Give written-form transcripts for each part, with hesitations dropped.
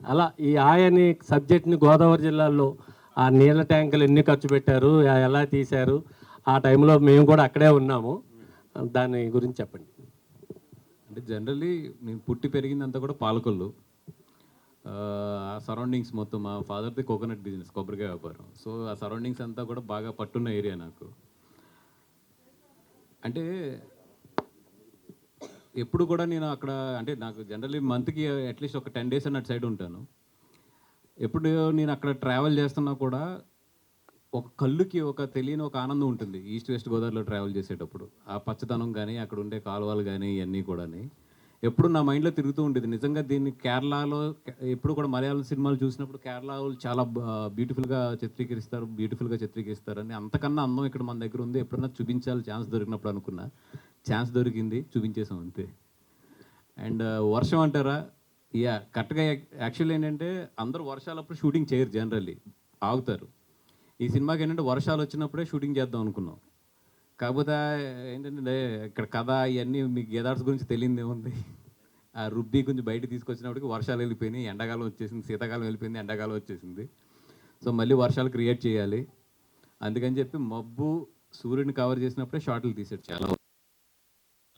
అలా ఈ ఆయని సబ్జెక్ట్ని గోదావరి జిల్లాలో ఆ నీళ్ళ ట్యాంకులు ఎన్ని ఖర్చు పెట్టారు, ఎలా తీశారు, ఆ టైంలో మేము కూడా అక్కడే ఉన్నాము. దాని గురించి చెప్పండి. అంటే జనరల్లీ నేను పుట్టి పెరిగిందంతా కూడా పాలకొల్లు. ఆ సరౌండింగ్స్ మొత్తం మా ఫాదర్ది కోకోనట్ బిజినెస్, కొబ్బరికాయ వ్యాపారం. సో ఆ సరౌండింగ్స్ అంతా కూడా బాగా పట్టున్న ఏరియా నాకు. అంటే ఎప్పుడు కూడా నేను అక్కడ, అంటే నాకు జనరల్లీ మంత్కి అట్లీస్ట్ ఒక 10 days అన్నట్టు సైడ్ ఉంటాను. ఎప్పుడు నేను అక్కడ ట్రావెల్ చేస్తున్నా కూడా ఒక కళ్ళుకి ఒక తెలియని ఒక ఆనందం ఉంటుంది ఈస్ట్ వెస్ట్ గోదావరిలో ట్రావెల్ చేసేటప్పుడు. ఆ పచ్చదనం కానీ, అక్కడ ఉండే కాలువలు కానీ, ఇవన్నీ కూడా ఎప్పుడు నా మైండ్లో తిరుగుతూ ఉండేది. నిజంగా దీన్ని కేరళలో ఎప్పుడు కూడా మలయాళం సినిమాలు చూసినప్పుడు కేరళ వాళ్ళు చాలా బ్యూటిఫుల్గా చిత్రీకరిస్తారని, అంతకన్నా అందం ఇక్కడ మన దగ్గర ఉంది, ఎప్పుడన్నా చూపించాలి ఛాన్స్ దొరికినప్పుడు అనుకున్నా. ఛాన్స్ దొరికింది, చూపించేసాం అంతే. అండ్ వర్షం అంటారా, కరెక్ట్గా యాక్చువల్లీ ఏంటంటే అందరూ వర్షాలప్పుడు షూటింగ్ చేయరు, జనరల్లీ ఆగుతారు. ఈ సినిమాకి ఏంటంటే వర్షాలు వచ్చినప్పుడే షూటింగ్ చేద్దాం అనుకున్నాం. కాకపోతే ఏంటంటే ఇక్కడ కథ ఇవన్నీ మీకు గేదార్స్ గురించి తెలియదు ఏముంది. ఆ రుబ్బి కొంచెం బయట తీసుకొచ్చినప్పటికి వర్షాలు వెళ్ళిపోయినాయి, ఎండాకాలం వచ్చేసింది, శీతాకాలం వెళ్ళిపోయింది, ఎండాకాలం వచ్చేసింది. సో మళ్ళీ వర్షాలు క్రియేట్ చేయాలి, అందుకని చెప్పి మబ్బు సూర్యుని కవర్ చేసినప్పుడే షార్ట్లు తీసాడు. చాలా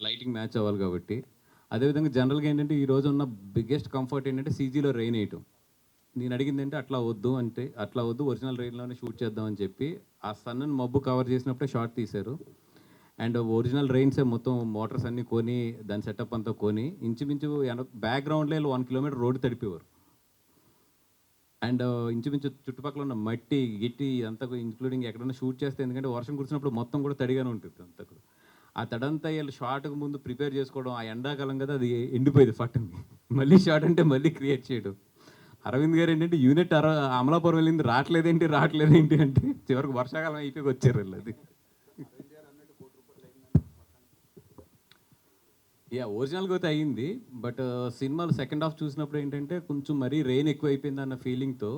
లైటింగ్ మ్యాచ్ అవ్వాలి కాబట్టి. అదేవిధంగా జనరల్గా ఏంటంటే ఈరోజు ఉన్న బిగ్గెస్ట్ కంఫర్ట్ ఏంటంటే సీజీలో రెయిన్ వేయటం. నేను అడిగింది అంటే అట్లా వద్దు, ఒరిజినల్ రెయిన్లోనే షూట్ చేద్దామని చెప్పి ఆ సన్ను మబ్బు కవర్ చేసినప్పుడే షార్ట్ తీశారు. అండ్ ఒరిజినల్ రెయిన్సే మొత్తం మోటార్స్ అన్నీ కొని, దాని సెటప్ అంతా కొని, ఇంచుమించు బ్యాక్గ్రౌండ్లో 1 kilometer రోడ్డు తడిపేవారు. అండ్ ఇంచుమించు చుట్టుపక్కల ఉన్న మట్టి గిట్టి అంతా ఇంక్లూడింగ్ ఎక్కడైనా షూట్ చేస్తే, ఎందుకంటే వర్షం కురిసినప్పుడు మొత్తం కూడా తడిగానే ఉంటుంది అంతా కూడా. ఆ తడంతా వీళ్ళు షార్ట్కి ముందు ప్రిపేర్ చేసుకోవడం, ఆ ఎండాకాలం కదా అది ఎండిపోయేది ఫట్టని, మళ్ళీ షార్ట్ అంటే మళ్ళీ క్రియేట్ చేయడం. అరవింద్ గారు ఏంటంటే యూనిట్ అమలాపురం వెళ్ళింది, రావట్లేదేంటి అంటే చివరికి వర్షాకాలం అయిపోయి వచ్చారు వీళ్ళు. అది ఒరిజినల్గా అయితే అయ్యింది. బట్ సినిమాలు సెకండ్ హాఫ్ చూసినప్పుడు ఏంటంటే కొంచెం మరీ రెయిన్ ఎక్కువ అయిపోయింది అన్న ఫీలింగ్తో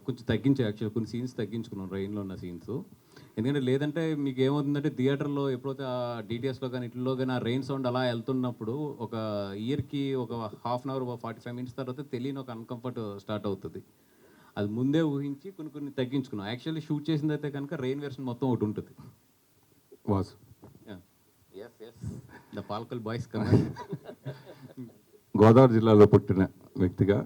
కొంచెం యాక్చువల్ కొన్ని సీన్స్ తగ్గించుకున్నాం, రెయిన్లో ఉన్న సీన్స్. ఎందుకంటే లేదంటే మీకు ఏమవుతుందంటే థియేటర్లో ఎప్పుడైతే ఆ డిటిఎస్లో కానీ ఇట్లో కానీ ఆ రెయిన్ సౌండ్ అలా వెళ్తున్నప్పుడు ఒక ఇయర్కి ఒక 1/2 hour 45 minutes తర్వాత తెలియని ఒక అన్కంఫర్ట్ స్టార్ట్ అవుతుంది. అది ముందే ఊహించి కొన్ని తగ్గించుకున్నాం. యాక్చువల్లీ షూట్ చేసిందైతే కనుక రెయిన్ వెర్షన్ మొత్తం ఒకటి ఉంటుంది. వాస్ ద పాల్కల్ బాయ్స్ గోదావరి జిల్లాలో పుట్టిన వ్యక్తిగా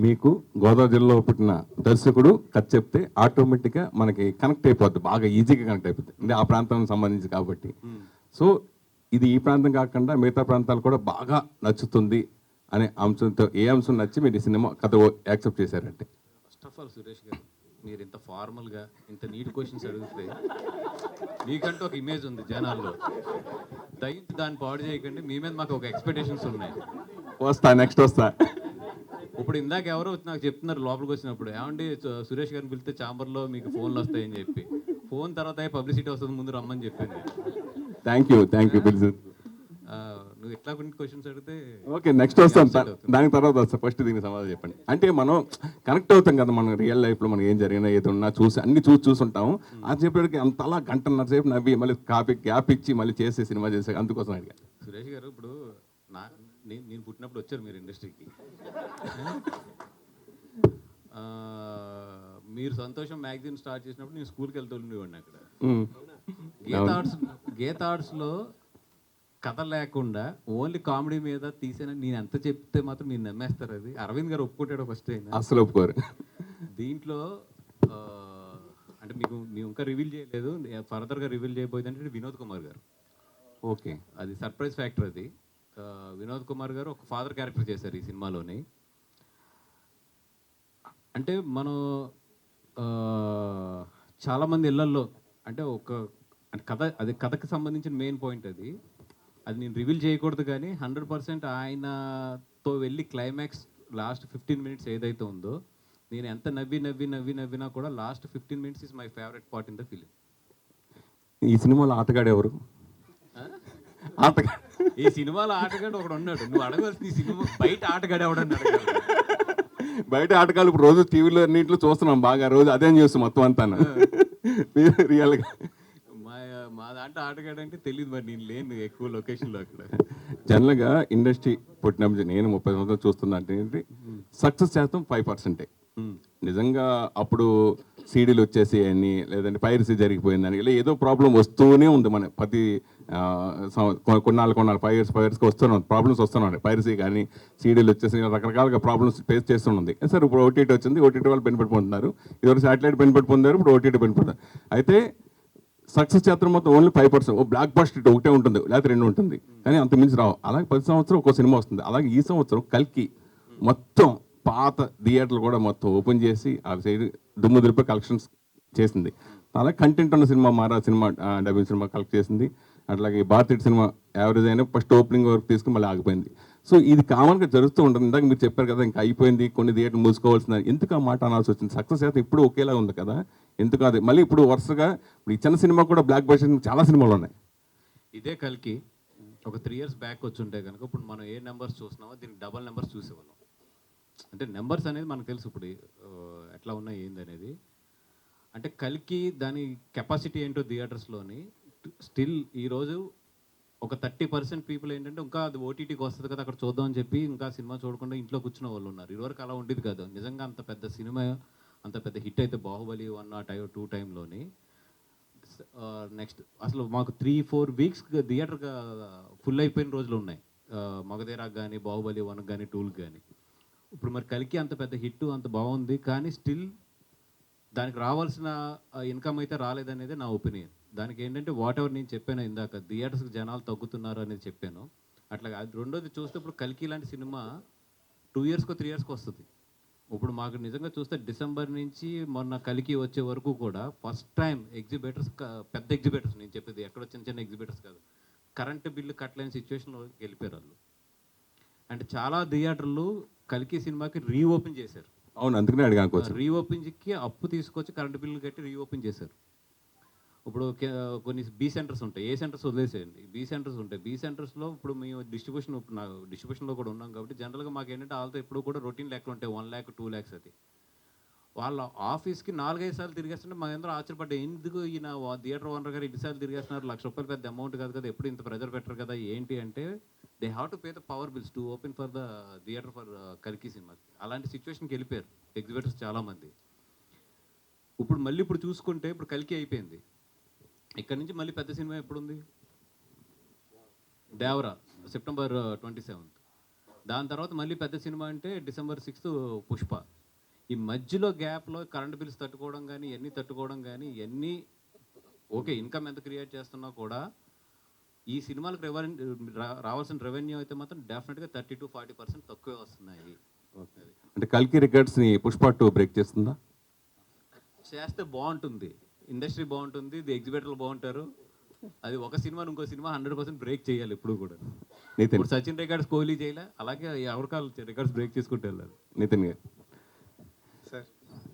మీకు గోదావరి జిల్లాలో పుట్టిన దర్శకుడు కథ చెప్తే ఆటోమేటిక్గా మనకి కనెక్ట్ అయిపోద్ది, బాగా ఈజీగా కనెక్ట్ అయిపోద్ది, అంటే ఆ ప్రాంతానికి సంబంధించి కాబట్టి. సో ఇది ఈ ప్రాంతం కాకుండా మిగతా ప్రాంతాలు కూడా బాగా నచ్చుతుంది అనే అంశంతో ఏ అంశం నచ్చి మీరు ఈ సినిమా కథ యాక్సెప్ట్ చేశారంటే? ఫస్ట్ ఆఫ్ ఆల్ సురేష్ గారు, మీరు ఇంత ఫార్మల్గా ఇంత నీట్ క్వశ్చన్స్ అడిగితే మీకంటూ ఒక ఇమేజ్ ఉంది జనాల్లో, దయించి దాన్ని పాడు చేయకండి. మీ మీద మాకు ఒక ఎక్స్పెక్టేషన్స్ ఉన్నాయి. నెక్స్ట్ వస్తా. ఇప్పుడు ఇందాక ఎవరో నాకు చెప్తున్నారు లోపలికి వచ్చినప్పుడు, ఏమండి సురేష్ గారిని పిలిస్తే ఛాంబర్లో మీకు ఫోన్లు వస్తాయని చెప్పి, ఫోన్ తర్వాత పబ్లిసిటీ వస్తుంది, ముందు రమ్మని చెప్పింది. థ్యాంక్ యూ నువ్వు ఎట్లా కొన్ని క్వశ్చన్స్ అడిగితే ఓకే, నెక్స్ట్ వస్తాను, దానికి తర్వాత వస్తాను. ఫస్ట్ దీనికి సమాధానం చెప్పండి. అంటే మనం కనెక్ట్ అవుతాం కదా, మనం రియల్ లైఫ్లో మనం ఏం జరిగినా ఏది ఉన్నా అన్ని చూసుంటాము. అది చెప్పేటికి అంతలా గంటన్నర సేపు నవ్వి మళ్ళీ గ్యాప్ ఇచ్చి మళ్ళీ చేసే సినిమా చేసే, అందుకోసం అడిగా. సురేష్ గారు, ఇప్పుడు నేను పుట్టినప్పుడు వచ్చారు మీరు ఇండస్ట్రీకి. మీరు సంతోషం మ్యాగజైన్ స్టార్ట్ చేసినప్పుడు నేను స్కూల్కి వెళ్తూ ఉండేవాడిని. అక్కడ గీత ఆర్ట్స్లో కథ లేకుండా ఓన్లీ కామెడీ మీద తీసిన నేను ఎంత చెప్తే మాత్రం మీరు నమ్మేస్తారు. అది అరవింద్ గారు ఒప్పుకుంటాడు ఫస్ట్ అయినా, అసలు ఒప్పుకోరు. దీంట్లో అంటే మేము ఇంకా రివీల్ చేయలేదు, ఫర్దర్గా రివీల్ చేయబోయేది అంటే వినోద్ కుమార్ గారు. ఓకే, అది సర్ప్రైజ్ ఫ్యాక్టర్. అది వినోద్ కుమార్ గారు ఒక ఫాదర్ క్యారెక్టర్ చేశారు ఈ సినిమాలోని. అంటే మనం చాలామంది ఇళ్లల్లో అంటే కథకి సంబంధించిన మెయిన్ పాయింట్ అది నేను రివీల్ చేయకూడదు, కానీ 100% ఆయనతో వెళ్ళి క్లైమాక్స్ లాస్ట్ 15 minutes ఏదైతే ఉందో, నేను ఎంత నవ్వినా కూడా last 15 minutes is my favourite part in the film. ఈ సినిమాలో ఆటగాడు ఎవరు? ఈ సినిమాలో ఆటగాడు ఒకడు ఉన్నాడు, నువ్వు అడగవలసిన ఈ సినిమా బయట ఆటగాడు ఎవడన్నాడు? బయట ఆటగాళ్ళు ఇప్పుడు రోజు టీవీలో అన్నింటిలో చూస్తున్నాం బాగా, రోజు అదే చూస్తాం మొత్తం అంతా రియల్గా. మా దాంట్లో ఆటగాడు అంటే తెలియదు, మరి నేను లేను ఎక్కువ లొకేషన్లో అక్కడ. జనరల్గా ఇండస్ట్రీ పుట్టినప్పుడు నేను 30 సంవత్సరాలు చూస్తున్నా అంటే సక్సెస్ శాతం 5%. నిజంగా అప్పుడు సీడీలు వచ్చేసి అని లేదంటే పైరసీ జరిగిపోయిందని ఇలా ఏదో ప్రాబ్లం వస్తూనే ఉంది మన ప్రతి కొన్నాళ్ళు 5 ఇయర్స్కి వస్తూనే ఉంది, ప్రాబ్లమ్స్ వస్తూనే ఉన్నాయి. పైరసీ కానీ సీడీలు వచ్చేసి రకరకాలుగా ప్రాబ్లమ్స్ ఫేస్ చేస్తుంది. సార్ ఇప్పుడు ఓటీటీ వచ్చింది, ఓటీటీ వాళ్ళు బెనిఫిట్ పొందుతున్నారు, ఇదివరకు శాటిలైట్ బెనిఫిట్ పొందారు, ఇప్పుడు ఓటీటీ బెనిఫిట్ పొందారు. అయితే సక్సెస్ శాతం మొత్తం ఓన్లీ 5%. ఓ బ్లాక్ బస్టర్ ఒకటే ఉంటుంది, లేకపోతే 2 ఉంటుంది, కానీ అంత మించి రావు. అలాగే 10 సంవత్సరం ఒక్కో సినిమా వస్తుంది. అలాగే ఈ సంవత్సరం కల్కి మొత్తం పాత థియేటర్లు కూడా మొత్తం ఓపెన్ చేసి ఆ సైడ్ దుమ్ము దులిపి కలెక్షన్స్ చేసింది. అలాగే కంటెంట్ ఉన్న సినిమా మారా సినిమా డబ్బింగ్ సినిమా కలెక్ట్ చేసింది. అట్లాగే భారతీయ సినిమా యావరేజ్ అయినా ఫస్ట్ ఓపెనింగ్ వరకు తీసుకుని మళ్ళీ ఆగిపోయింది. సో ఇది కామన్గా జరుగుతూ ఉంటుంది. ఇందాక మీరు చెప్పారు కదా, ఇంకా అయిపోయింది, కొన్ని థియేటర్లు మూసుకోవాల్సిన, ఎందుకు ఆ మాట అనాల్సి వచ్చింది? సక్సెస్ అయితే ఇప్పుడు ఒకేలా ఉంది కదా, ఎందుకు అది మళ్ళీ ఇప్పుడు వరుసగా ఇప్పుడు ఈ చిన్న సినిమా కూడా బ్లాక్ బస్టర్ చాలా సినిమాలు ఉన్నాయి. ఇదే కల్కి ఒక 3 years బ్యాక్ వచ్చి ఉంటే కనుక ఇప్పుడు మనం ఏ నెంబర్స్ చూస్తున్నామో దీనికి డబల్ నెంబర్స్ చూసేవాళ్ళం. అంటే నెంబర్స్ అనేది మనకు తెలుసు ఇప్పుడు ఎట్లా ఉన్నాయి ఏంది అనేది. అంటే కల్కి దాని కెపాసిటీ ఏంటో థియేటర్స్లోని స్టిల్ ఈరోజు ఒక 30% పీపుల్ ఏంటంటే ఇంకా అది ఓటీటీకి వస్తుంది కదా అక్కడ చూద్దాం అని చెప్పి ఇంకా సినిమా చూడకుండా ఇంట్లో కూర్చున్న వాళ్ళు ఉన్నారు. ఇదివరకు అలా ఉండేది కాదు. నిజంగా అంత పెద్ద సినిమా అంత పెద్ద హిట్ అయితే బాహుబలి 1 ఆ 2 టైంలోని నెక్స్ట్ అసలు మాకు 3-4 weeks థియేటర్ ఫుల్ అయిపోయిన రోజులు ఉన్నాయి. మగధీరాకు కానీ బాహుబలి 1 కానీ 2 కానీ. ఇప్పుడు మరి కల్కి అంత పెద్ద హిట్ అంత బాగుంది, కానీ స్టిల్ దానికి రావాల్సిన ఇన్కమ్ అయితే రాలేదనేది నా ఒపీనియన్. దానికి ఏంటంటే వాట్ ఎవర్ నేను చెప్పాను ఇందాక, థియేటర్స్కి జనాలు తగ్గుతున్నారు అనేది చెప్పాను. అట్లాగే అది రెండోది చూస్తే ఇప్పుడు కల్కి లాంటి సినిమా 2 yearsకో 3 yearsకో వస్తుంది. ఇప్పుడు మాకు నిజంగా చూస్తే డిసెంబర్ నుంచి మొన్న కల్కి వచ్చే వరకు కూడా ఫస్ట్ టైం ఎగ్జిబిటర్స్, పెద్ద ఎగ్జిబిటర్స్ నేను చెప్పేది ఎక్కడో చిన్న చిన్న ఎగ్జిబిటర్స్ కాదు, కరెంటు బిల్లు కట్టలేని సిచ్యువేషన్లో వెళ్ళిపోయారు వాళ్ళు. అంటే చాలా థియేటర్లు కల్కి సినిమాకి రీఓపెన్ చేశారు. అవును, అందుకనే అడిగాను. రీఓపెన్కి అప్పు తీసుకొచ్చి కరెంటు బిల్లు కట్టి రీఓపెన్ చేశారు. ఇప్పుడు కొన్ని బీ సెంటర్స్ ఉంటాయి, ఏ సెంటర్స్ వదిలేసేయండి, బీ సెంటర్స్ ఉంటాయి. బీ సెంటర్స్లో ఇప్పుడు మేము డిస్ట్రిబ్యూషన్లో కూడా ఉన్నాం కాబట్టి జనరల్గా మాకు ఏంటంటే వాళ్ళతో ఎప్పుడు కూడా రొటీన్ లెక్కలు ఉంటాయి, 1 lakh 2 lakhs. అది వాళ్ళ ఆఫీస్కి 4-5 సార్లు తిరిగేస్తుంటే మా అందరూ ఆశ్చర్యపడ్డా, ఎందుకు ఈయన థియేటర్ ఓనర్ గారు 2 సార్లు తిరిగేస్తున్నారు, ₹1,00,000 పెద్ద అమౌంట్ కాదు కదా, ఎప్పుడు ఇంత ప్రెజర్ పెట్టరు కదా ఏంటి అంటే, they have to pay the power bills to open for the theatre for కల్కి సినిమాకి. అలాంటి సిచ్యువేషన్కి వెళ్ళిపోయారు ఎగ్జిబిటర్స్ చాలామంది. ఇప్పుడు చూసుకుంటే ఇప్పుడు కల్కి అయిపోయింది, ఇక్కడ నుంచి మళ్ళీ పెద్ద సినిమా ఎప్పుడుంది? Devara September 27th. దాని తర్వాత మళ్ళీ పెద్ద సినిమా అంటే December 6th పుష్ప. ఈ మధ్యలో గ్యాప్లో కరెంట్ బిల్స్ తట్టుకోవడం కానీ ఇవన్నీ తట్టుకోవడం కానీ ఇవన్నీ ఓకే, ఇన్కమ్ ఎంత క్రియేట్ చేస్తున్నా కూడా ఈ సినిమాలకు రావాల్సిన రెవెన్యూ అయితే మాత్రం డెఫినెట్గా 30-40% తక్కువే వస్తున్నాయి. అంటే కల్కి రికార్డ్స్ని పుష్ప 2 బ్రేక్ చేస్తుందా? చేస్తే బాగుంటుంది, ఇండస్ట్రీ బాగుంటుంది, ది ఎగ్జిబిటర్లు బాగుంటారు. అది ఒక సినిమా ఇంకో సినిమా 100% బ్రేక్ చేయాలి ఎప్పుడు కూడా. ఇప్పుడు సచిన్ రికార్డ్స్ కోహ్లీ చేయలే, అలాగే ఎవరికాలు రికార్డ్స్ బ్రేక్ చేసుకుంటూ వెళ్ళాలి. నితిన్ గారు సార్,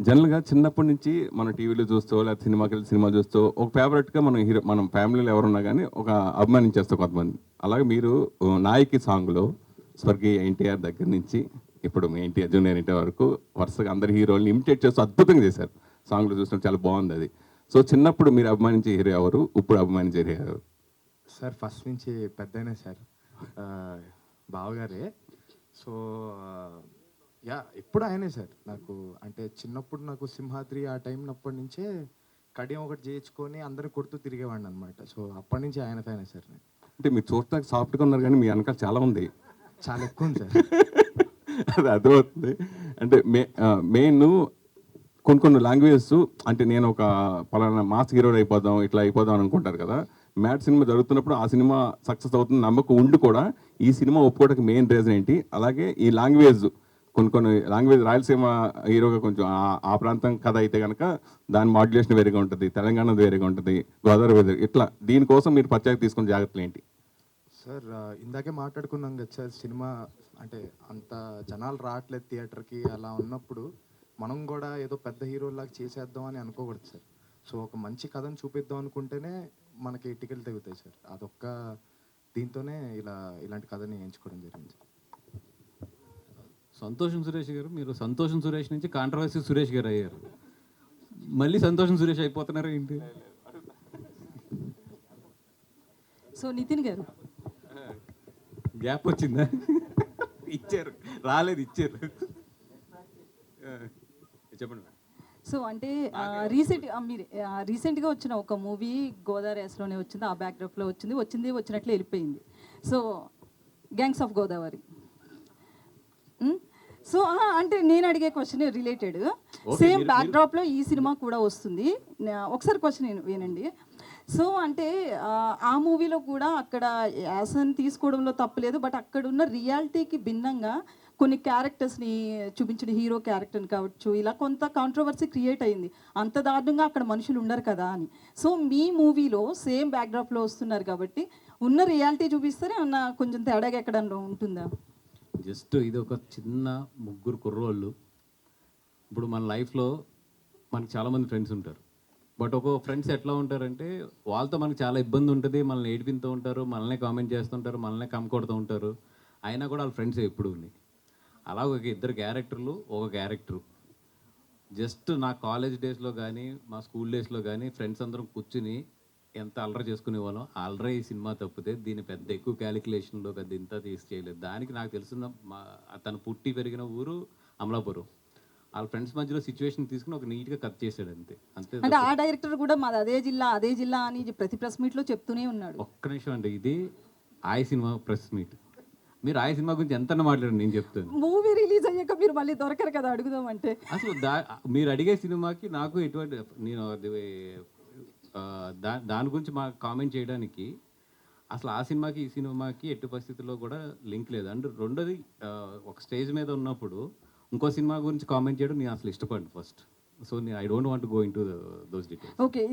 జనరల్గా చిన్నప్పటి నుంచి మన టీవీలో చూస్తూ లేకపోతే సినిమాకి వెళ్ళి సినిమా చూస్తూ ఒక ఫేవరెట్గా మనం ఫ్యామిలీలో ఎవరున్నా కానీ ఒక అభిమానించేస్తాం కొంతమంది. అలాగే మీరు నాయకి సాంగ్లో స్వర్గీయ ఎన్టీఆర్ దగ్గర నుంచి ఇప్పుడు మీ ఎన్టీఆర్ జూనియర్ ఎన్టీఆర్ వరకు వరుసగా అందరి హీరోల్ని ఇమిటేట్ చేస్తూ అద్భుతంగా చేశారు. సాంగ్లో చూసినప్పుడు చాలా బాగుంది అది. సో చిన్నప్పుడు మీరు అభిమానించే హీరో ఎవరు, ఇప్పుడు అభిమానించే హీరో ఎవరు? సార్ ఫస్ట్ నుంచి పెద్దయినా సార్ బావగారే. సో ఎప్పుడు ఆయనే సార్ నాకు. అంటే చిన్నప్పుడు నాకు సింహాద్రి ఆ టైం అప్పటి నుంచే కడియం ఒకటి చేయించుకొని అందరిని కొడుతూ తిరిగేవాడిని అనమాట. సో అప్పటి నుంచి ఆయన ఫ్యానే సార్ నేను. అంటే మీరు చూడటానికి సాఫ్ట్గా ఉన్నారు కానీ మీ వెనకాల చాలా ఉంది, చాలా ఎక్కువ ఉంది సార్. అది అర్థమవుతుంది. అంటే మెయిన్ కొన్ని లాంగ్వేజెస్, అంటే నేను ఒక పలానా మాస్ హీరో అయిపోదాం ఇట్లా అయిపోదాం అని అనుకుంటారు కదా. మ్యాట్ సినిమా జరుగుతున్నప్పుడు ఆ సినిమా సక్సెస్ అవుతుంది నమ్మకం ఉండి కూడా ఈ సినిమా ఒప్పుకోవడానికి మెయిన్ రీజన్ ఏంటి? అలాగే ఈ లాంగ్వేజ్ కొన్ని లాంగ్వేజ్ రాయలసీమ హీరోగా కొంచెం ఆ ప్రాంతం కథ అయితే కనుక దాని మాడ్యులేషన్ వేరేగా ఉంటుంది, తెలంగాణ వేరేగా ఉంటుంది, గోదావరి వేరే, ఇట్లా దీనికోసం మీరు ప్రత్యేక తీసుకున్న జాగ్రత్తలు ఏంటి? సార్ ఇందాకే మాట్లాడుకున్నాం కదా సార్, సినిమా అంటే అంత జనాలు రావట్లేదు థియేటర్కి, అలా ఉన్నప్పుడు మనం కూడా ఏదో పెద్ద హీరోలాగా చేసేద్దాం అని అనుకోకూడదు సార్. సో ఒక మంచి కథను చూపిద్దాం అనుకుంటేనే మనకి టికెట్లు తగ్గుతాయి సార్. అదొక్క దీంతోనే ఇలాంటి కథని ఎంచుకోవడం జరిగింది సార్. సంతోషం సురేష్ గారు, మీరు సంతోషం సురేష్ నుంచి కాంట్రవర్సీ సురేష్ గారు అయ్యారు, మళ్ళీ సంతోషం సురేష్ అయిపోతున్నారు ఏంటి? సో నితిన్ గారు గ్యాప్ వచ్చిందా? ఇచ్చారు, రాలేదు, ఇచ్చారు. చెప్పండి మేడం. సో అంటే రీసెంట్గా వచ్చిన ఒక మూవీ గోదావరి యాసలోనే వచ్చింది, ఆ బ్యాక్డ్రాప్లో వచ్చినట్లు వెళ్ళిపోయింది. So gangs of Godavari. So అంటే నేను అడిగే క్వశ్చన్ రిలేటెడ్ సేమ్ బ్యాక్డ్రాప్లో ఈ సినిమా కూడా వస్తుంది. ఒకసారి క్వశ్చన్ వినండి. సో అంటే ఆ మూవీలో కూడా అక్కడ యాసన్ తీసుకోవడంలో తప్పులేదు, బట్ అక్కడ ఉన్న రియాలిటీకి భిన్నంగా కొన్ని క్యారెక్టర్స్ని చూపించిన హీరో క్యారెక్టర్ని కావచ్చు, ఇలా కొంత కాంట్రవర్సీ క్రియేట్ అయింది. అంత దారుణంగా అక్కడ మనుషులు ఉండరు కదా అని. సో మీ మూవీలో సేమ్ బ్యాక్డ్రాప్లో వస్తున్నారు కాబట్టి ఉన్న రియాలిటీ చూపిస్తారే అన్న కొంచెం తేడాగా ఎక్కడన్నా ఉంటుందా? జస్ట్ ఇది ఒక చిన్న ముగ్గురు కుర్రోళ్ళు. ఇప్పుడు మన లైఫ్లో మనకి చాలామంది ఫ్రెండ్స్ ఉంటారు. బట్ ఒక్కొక్క ఫ్రెండ్స్ ఎట్లా ఉంటారంటే వాళ్ళతో మనకు చాలా ఇబ్బంది ఉంటుంది, మనల్ని ఏడిపిస్తూ ఉంటారు, మనల్ని కామెంట్ చేస్తుంటారు, మనల్ని కొడుతూ ఉంటారు. అయినా కూడా వాళ్ళ ఫ్రెండ్స్ ఎప్పుడు ఉన్నాయి. అలా ఒక ఇద్దరు క్యారెక్టర్లు, ఒక క్యారెక్టరు. జస్ట్ నా కాలేజ్ డేస్లో కానీ మా స్కూల్ డేస్లో కానీ ఫ్రెండ్స్ అందరం కూర్చుని ఎంత అల్లరి చేసుకునే వాళ్ళం. అల్లరి ఈ సినిమా తప్పితే దీన్ని పెద్ద ఎక్కువ క్యాలిక్యులేషన్లో పెద్ద ఇంత తీసి చేయలేదు. దానికి నాకు తెలిసిన తను పుట్టి పెరిగిన ఊరు అమలాపురం. వాళ్ళ ఫ్రెండ్స్ మధ్యలో సిచ్యువేషన్ తీసుకుని ఒక నీట్గా కట్ చేశాడు అంతే. అంటే ఆ డైరెక్టర్ కూడా మాది అదే జిల్లా అని ప్రతి ప్రెస్ మీట్లో చెప్తూనే ఉన్నాడు. ఒక్క నిమిషం అండి, ఇది ఆయ సినిమా ప్రెస్ మీట్. మీరు ఆయ సినిమా గురించి ఎంత మాట్లాడండి, నేను చెప్తాను. మూవీ రిలీజ్ అయ్యాక మీరు మళ్ళీ దొరకరు కదా అడుగుదామంటే. అసలు మీరు అడిగే సినిమాకి నాకు ఎటువంటి నేను దాని గురించి మా కామెంట్ చేయడానికి అసలు ఆ సినిమాకి ఈ సినిమాకి ఎట్టి పరిస్థితుల్లో కూడా లింక్ లేదు. అండ్ రెండోది ఒక స్టేజ్ మీద ఉన్నప్పుడు ఇంకో సినిమా గురించి కామెంట్ చేయడం నేను అసలు ఇష్టపడను first. So I don't want go in to those details. Okay.